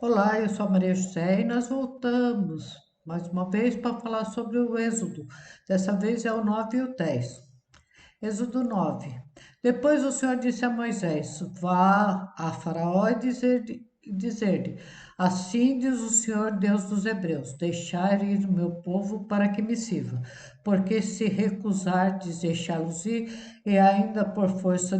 Olá, eu sou a Maria José e nós voltamos mais uma vez para falar sobre o Êxodo. Dessa vez é o 9 e o 10. Êxodo 9. Depois o Senhor disse a Moisés: Vá a Faraó e dizer-lhe: Assim diz o Senhor Deus dos Hebreus: Deixar ir o meu povo para que me sirva. Porque se recusardes deixá-los ir, e ainda por força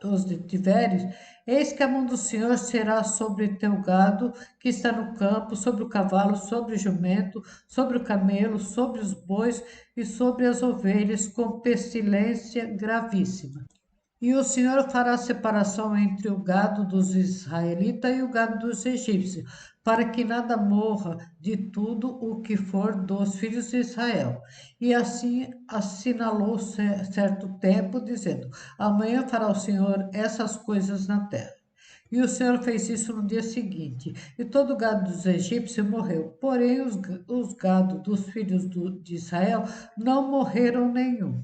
os detiveres, eis que a mão do Senhor será sobre teu gado que está no campo, sobre o cavalo, sobre o jumento, sobre o camelo, sobre os bois e sobre as ovelhas, com pestilência gravíssima. E o Senhor fará separação entre o gado dos israelitas e o gado dos egípcios, para que nada morra de tudo o que for dos filhos de Israel. E assim assinalou certo tempo, dizendo: Amanhã fará o Senhor essas coisas na terra. E o Senhor fez isso no dia seguinte, e todo o gado dos egípcios morreu. Porém, os gados dos filhos de Israel não morreram nenhum.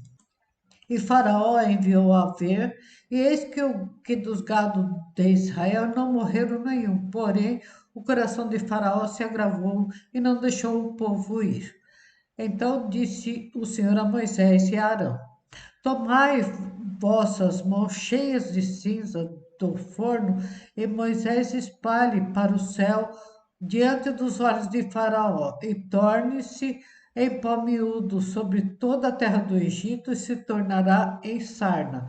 E Faraó enviou a ver, e eis que dos gados de Israel não morreram nenhum. Porém, o coração de Faraó se agravou e não deixou o povo ir. Então disse o Senhor a Moisés e a Arão: Tomai vossas mãos cheias de cinza do forno, e Moisés espalhe para o céu diante dos olhos de Faraó, e torne-se em pó miúdo sobre toda a terra do Egito, e se tornará em sarna,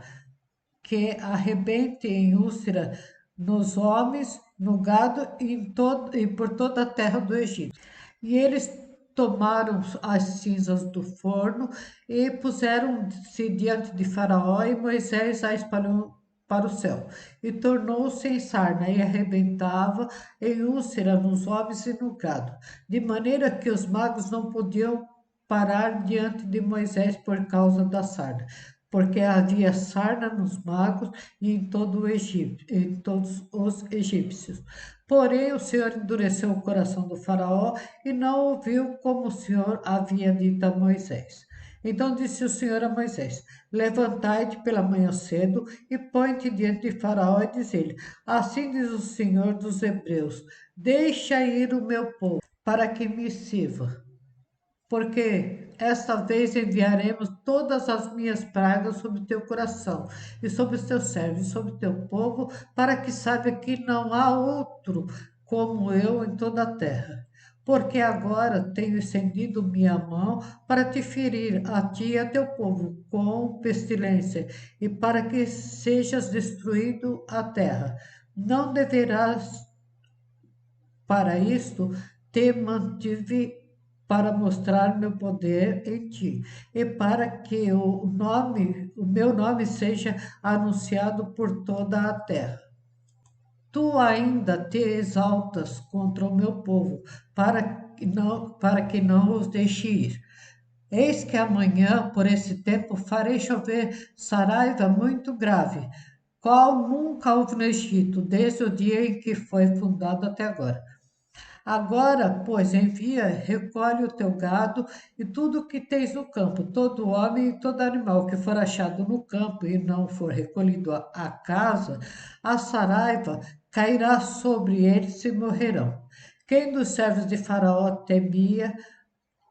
que arrebente em úlcera nos homens, no gado e por toda a terra do Egito. E eles tomaram as cinzas do forno e puseram-se diante de Faraó, e Moisés a espalhou para o céu. E tornou-se em sarna, e arrebentava em úlcera nos homens e no gado, de maneira que os magos não podiam parar diante de Moisés por causa da sarna, porque havia sarna nos magos e em todo o Egito, em todos os egípcios. Porém, o Senhor endureceu o coração do faraó e não ouviu como o Senhor havia dito a Moisés. Então disse o Senhor a Moisés: Levantai-te pela manhã cedo e põe-te diante de Faraó e diz-lhe: Assim diz o Senhor dos Hebreus: Deixa ir o meu povo para que me sirva, porque esta vez enviaremos todas as minhas pragas sobre teu coração e sobre os teus servos e sobre teu povo, para que saiba que não há outro como eu em toda a terra. Porque agora tenho estendido minha mão para te ferir a ti e a teu povo com pestilência, e para que sejas destruído a terra. Não deverás para isto te mantive para mostrar meu poder em ti, e para que o meu nome seja anunciado por toda a terra. Tu ainda te exaltas contra o meu povo, para que não os deixe ir. Eis que amanhã, por esse tempo, farei chover saraiva muito grave, qual nunca houve no Egito, desde o dia em que foi fundado até agora. Agora, pois, envia, recolhe o teu gado e tudo o que tens no campo, todo homem e todo animal que for achado no campo e não for recolhido à casa, a saraiva cairá sobre eles e morrerão. Quem dos servos de Faraó temia,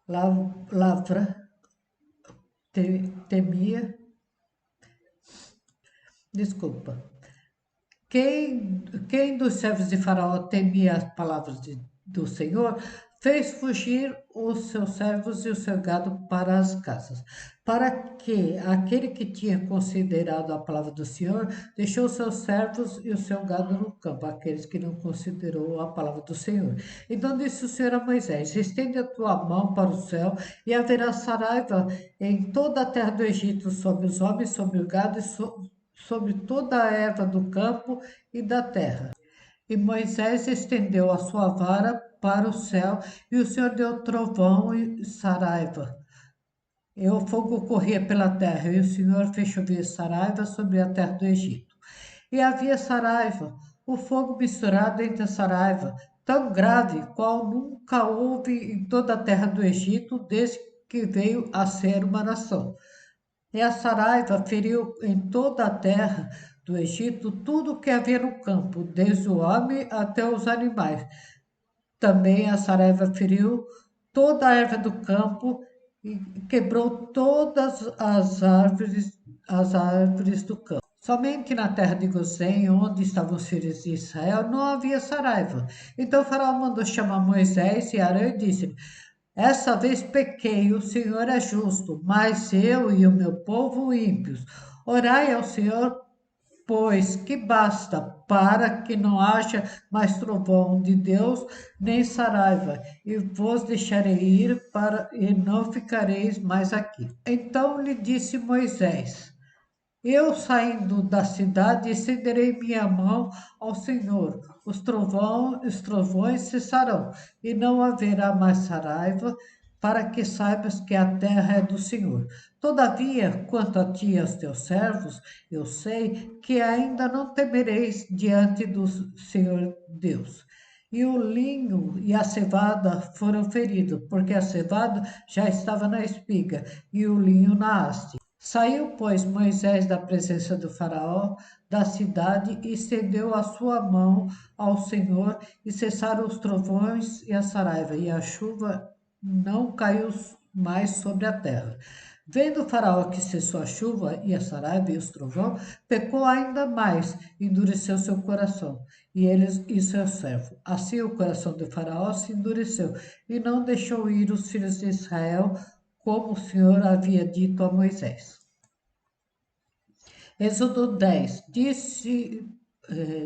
lavra, temia, desculpa, quem dos servos de Faraó temia as palavras do Senhor, fez fugir os seus servos e o seu gado para as casas, para que aquele que tinha considerado a palavra do Senhor deixou os seus servos e o seu gado no campo, aqueles que não considerou a palavra do Senhor. Então disse o Senhor a Moisés: Estende a tua mão para o céu, e haverá saraiva em toda a terra do Egito, sobre os homens, sobre o gado e sobre toda a erva do campo e da terra. E Moisés estendeu a sua vara para o céu, e o Senhor deu trovão e saraiva. E o fogo corria pela terra, e o Senhor fez chover saraiva sobre a terra do Egito. E havia saraiva, o fogo misturado entre a saraiva, tão grave qual nunca houve em toda a terra do Egito, desde que veio a ser uma nação. E a saraiva feriu em toda a terra do Egito tudo o que havia no campo, desde o homem até os animais. Também a Saraiva feriu toda a erva do campo e quebrou todas as árvores do campo. Somente na terra de Gozém, onde estavam os filhos de Israel, não havia saraiva. Então o faraó mandou chamar Moisés e Arão e disse: essa vez pequei, o Senhor é justo, mas eu e o meu povo ímpios. Orai ao Senhor, pois que basta, para que não haja mais trovão de Deus, nem saraiva, e vos deixarei ir para e não ficareis mais aqui. Então lhe disse Moisés: eu saindo da cidade estenderei minha mão ao Senhor. Os trovões cessarão, e não haverá mais saraiva, para que saibas que a terra é do Senhor. Todavia, quanto a ti e aos teus servos, eu sei que ainda não temereis diante do Senhor Deus. E o linho e a cevada foram feridos, porque a cevada já estava na espiga e o linho na haste. Saiu, pois, Moisés da presença do Faraó, da cidade, e estendeu a sua mão ao Senhor, e cessaram os trovões e a saraiva, e a chuva não caiu mais sobre a terra. Vendo o Faraó que cessou a chuva e a saraiva e os trovões, pecou ainda mais, endureceu seu coração, e eles e seu servo. Assim o coração do Faraó se endureceu, e não deixou ir os filhos de Israel, como o Senhor havia dito a Moisés. Êxodo 10.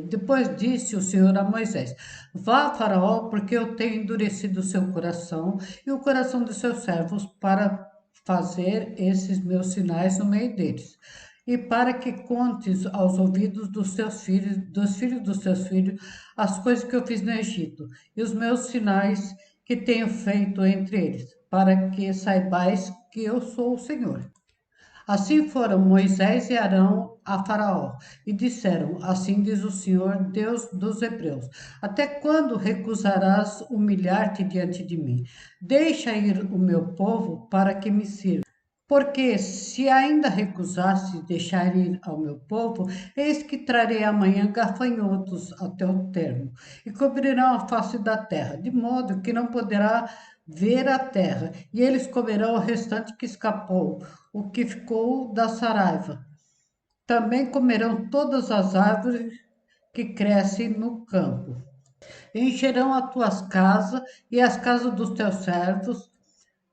Depois disse o Senhor a Moisés: vá, Faraó, porque eu tenho endurecido o seu coração e o coração de seus servos para fazer esses meus sinais no meio deles, e para que contes aos ouvidos dos filhos dos seus filhos, as coisas que eu fiz no Egito e os meus sinais que tenho feito entre eles, para que saibais que eu sou o Senhor. Assim foram Moisés e Arão a Faraó e disseram: assim diz o Senhor, Deus dos Hebreus: até quando recusarás humilhar-te diante de mim? Deixa ir o meu povo para que me sirva. Porque se ainda recusaste deixar ir ao meu povo, eis que trarei amanhã gafanhotos ao teu termo, e cobrirão a face da terra, de modo que não poderá ver a terra, e eles comerão o restante que escapou, o que ficou da saraiva. Também comerão todas as árvores que crescem no campo. Encherão as tuas casas e as casas dos teus servos,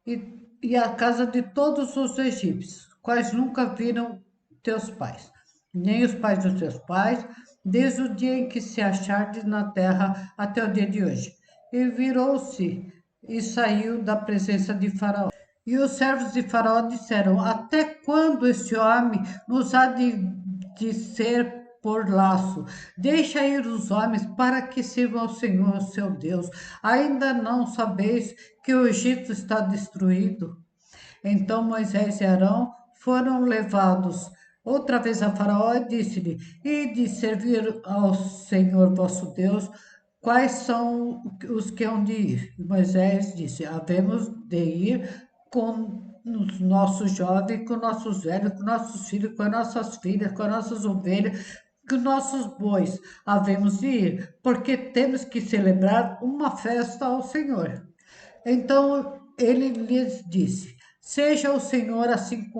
e a casa de todos os egípcios, quais nunca viram teus pais, nem os pais dos teus pais, desde o dia em que se achardes na terra até o dia de hoje. E virou-se e saiu da presença de Faraó. E os servos de Faraó disseram: até quando este homem nos há de ser por laço? Deixa ir os homens para que sirvam ao Senhor, seu Deus. Ainda não sabeis que o Egito está destruído? Então Moisés e Arão foram levados outra vez a Faraó e disse-lhe: ide servir ao Senhor vosso Deus. Quais são os que hão de ir? E Moisés disse: havemos de ir com os nossos jovens, com nossos velhos, com nossos filhos, com as nossas filhas, com as nossas ovelhas, com nossos bois. Havemos de ir, porque temos que celebrar uma festa ao Senhor. Então ele lhes disse: seja o Senhor assim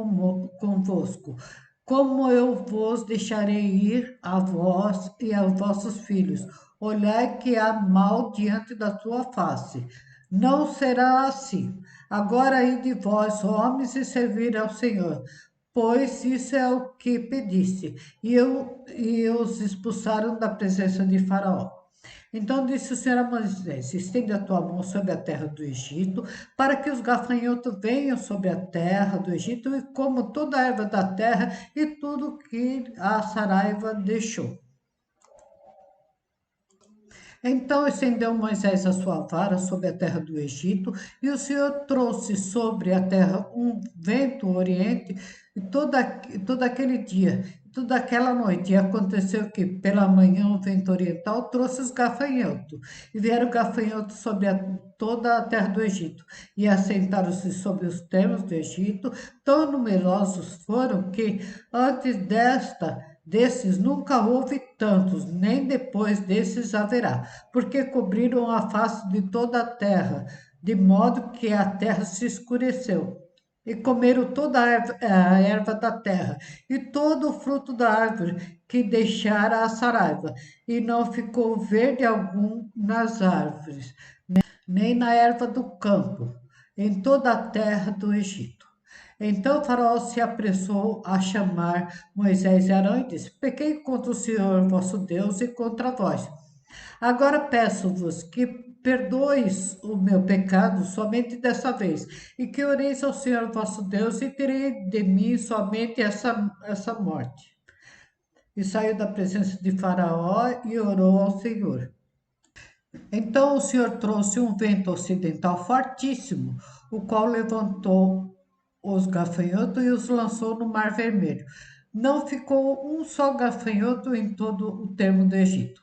convosco, como eu vos deixarei ir a vós e aos vossos filhos. Olhai que há mal diante da tua face. Não será assim. Agora ide vós, homens, e servir ao Senhor, pois isso é o que pediste. E os expulsaram da presença de Faraó. Então disse o Senhor a Moisés: estende a tua mão sobre a terra do Egito, para que os gafanhotos venham sobre a terra do Egito e comam toda a erva da terra e tudo que a saraiva deixou. Então estendeu Moisés a sua vara sobre a terra do Egito, e o Senhor trouxe sobre a terra um vento oriente, e todo aquele dia, toda aquela noite. E aconteceu que, pela manhã, o vento oriental trouxe os gafanhotos, e vieram gafanhotos sobre toda a terra do Egito, e assentaram-se sobre os termos do Egito. Tão numerosos foram que, antes desta Desses nunca houve tantos, nem depois desses haverá, porque cobriram a face de toda a terra, de modo que a terra se escureceu. E comeram toda a erva da terra, e todo o fruto da árvore que deixara a saraiva, e não ficou verde algum nas árvores, nem na erva do campo, em toda a terra do Egito. Então Faraó se apressou a chamar Moisés e Arão e disse: Pequei contra o Senhor vosso Deus e contra vós. Agora peço-vos que perdoeis o meu pecado somente dessa vez, e que oreis ao Senhor vosso Deus, e terei de mim somente essa morte. E saiu da presença de Faraó e orou ao Senhor. Então o Senhor trouxe um vento ocidental fortíssimo, o qual levantou os gafanhotos e os lançou no Mar Vermelho. Não ficou um só gafanhoto em todo o termo do Egito.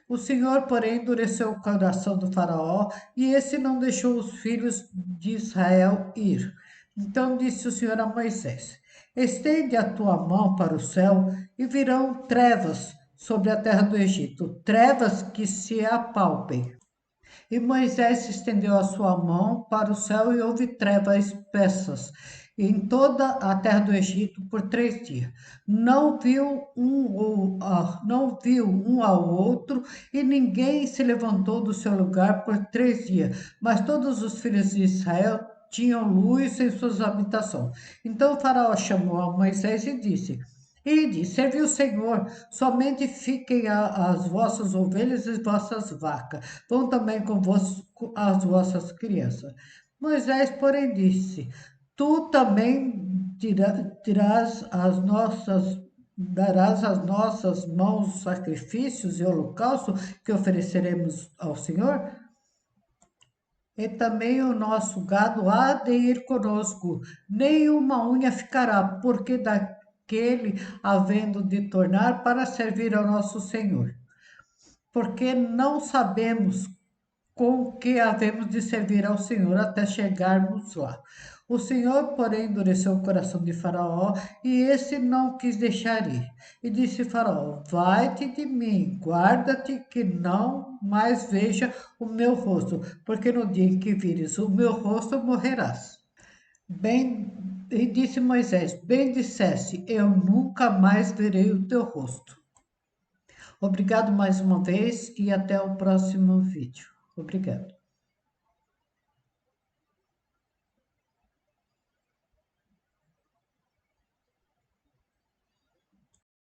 O Senhor, porém, endureceu o coração do Faraó, e esse não deixou os filhos de Israel ir. Então disse o Senhor a Moisés: Estende a tua mão para o céu, e virão trevas sobre a terra do Egito, trevas que se apalpem. E Moisés estendeu a sua mão para o céu e houve trevas espessas em toda a terra do Egito por 3 dias. Não viu um ao outro e ninguém se levantou do seu lugar por 3 dias. Mas todos os filhos de Israel tinham luz em suas habitações. Então o faraó chamou a Moisés e disse: Ide, servi o Senhor, somente fiquem as vossas ovelhas e vossas vacas, vão também convosco as vossas crianças. Moisés, porém, disse: Tu também darás às nossas mãos sacrifícios e holocausto que ofereceremos ao Senhor? E também o nosso gado há de ir conosco, nem uma unha ficará, porque daquele havendo de tornar para servir ao nosso Senhor. Porque não sabemos com que havemos de servir ao Senhor até chegarmos lá. O Senhor, porém, endureceu o coração de Faraó, e esse não quis deixar ir. E disse Faraó: Vai-te de mim, guarda-te que não mais veja o meu rosto, porque no dia em que vires o meu rosto morrerás. Bem, e disse Moisés: Bem disseste, eu nunca mais verei o teu rosto. Obrigado mais uma vez e até o próximo vídeo. Obrigado.